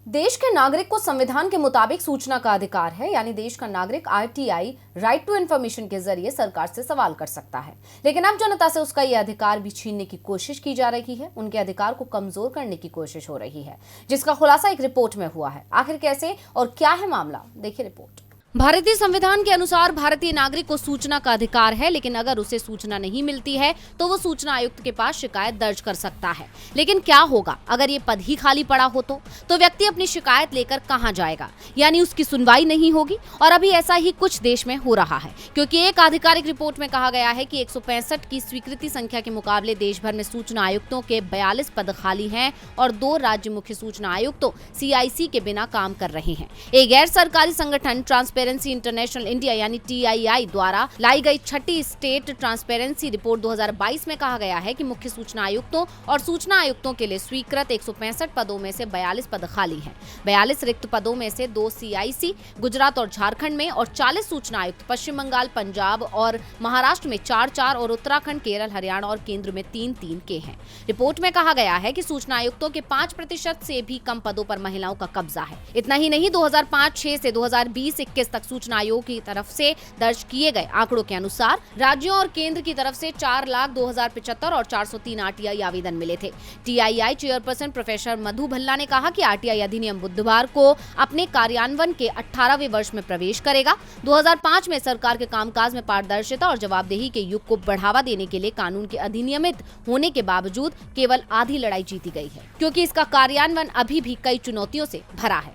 देश के नागरिक को संविधान के मुताबिक सूचना का अधिकार है, यानी देश का नागरिक आरटीआई राइट टू इन्फॉर्मेशन के जरिए सरकार से सवाल कर सकता है। लेकिन अब जनता से उसका यह अधिकार भी छीनने की कोशिश की जा रही है, उनके अधिकार को कमजोर करने की कोशिश हो रही है, जिसका खुलासा एक रिपोर्ट में हुआ है। आखिर कैसे और क्या है मामला, देखिए रिपोर्ट। भारतीय संविधान के अनुसार भारतीय नागरिक को सूचना का अधिकार है, लेकिन अगर उसे सूचना नहीं मिलती है तो वो सूचना आयुक्त के पास शिकायत दर्ज कर सकता है। लेकिन क्या होगा अगर ये पद ही खाली पड़ा हो तो व्यक्ति अपनी शिकायत लेकर कहां जाएगा, यानी उसकी सुनवाई नहीं होगी। और अभी ऐसा ही कुछ देश में हो रहा है, क्योंकि एक आधिकारिक रिपोर्ट में कहा गया है कि 165 की स्वीकृति संख्या के मुकाबले देश भर में सूचना आयुक्तों के 42 पद खाली हैं और 2 राज्य मुख्य सूचना आयुक्तों CIC के बिना काम कर रहे हैं। एक गैर सरकारी संगठन ट्रांसपेरेंसी इंटरनेशनल इंडिया यानी TII द्वारा लाई गई 6ठी स्टेट ट्रांसपेरेंसी रिपोर्ट 2022 में कहा गया है कि मुख्य सूचना आयुक्तों और सूचना आयुक्तों के लिए स्वीकृत 165 पदों में से 42 पद खाली हैं। 42 रिक्त पदों में से 2 CIC गुजरात और झारखंड में और 40 सूचना आयुक्त पश्चिम बंगाल, पंजाब और महाराष्ट्र में 4-4 और उत्तराखंड, केरल, हरियाणा और केंद्र में 3-3 के हैं। रिपोर्ट में कहा गया है कि सूचना आयुक्तों के 5% से भी कम पदों पर महिलाओं का कब्जा है। इतना ही नहीं, 2005-6 से 2020-21 तक सूचना आयोग की तरफ से दर्ज किए गए आंकड़ों के अनुसार राज्यों और केंद्र की तरफ से 4,02,075 और 403 RTI आवेदन मिले थे। TII चेयरपर्सन प्रोफेसर मधु भल्ला ने कहा कि RTI अधिनियम बुधवार को अपने कार्यान्वयन के 18वें वर्ष में प्रवेश करेगा। 2005 में सरकार के कामकाज में पारदर्शिता और जवाबदेही के युग को बढ़ावा देने के लिए कानून के अधिनियमित होने के बावजूद केवल आधी लड़ाई जीती गई है, क्योंकि इसका कार्यान्वयन अभी भी कई चुनौतियों से भरा है।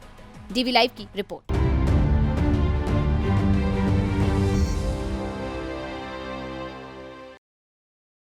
DV लाइव की रिपोर्ट।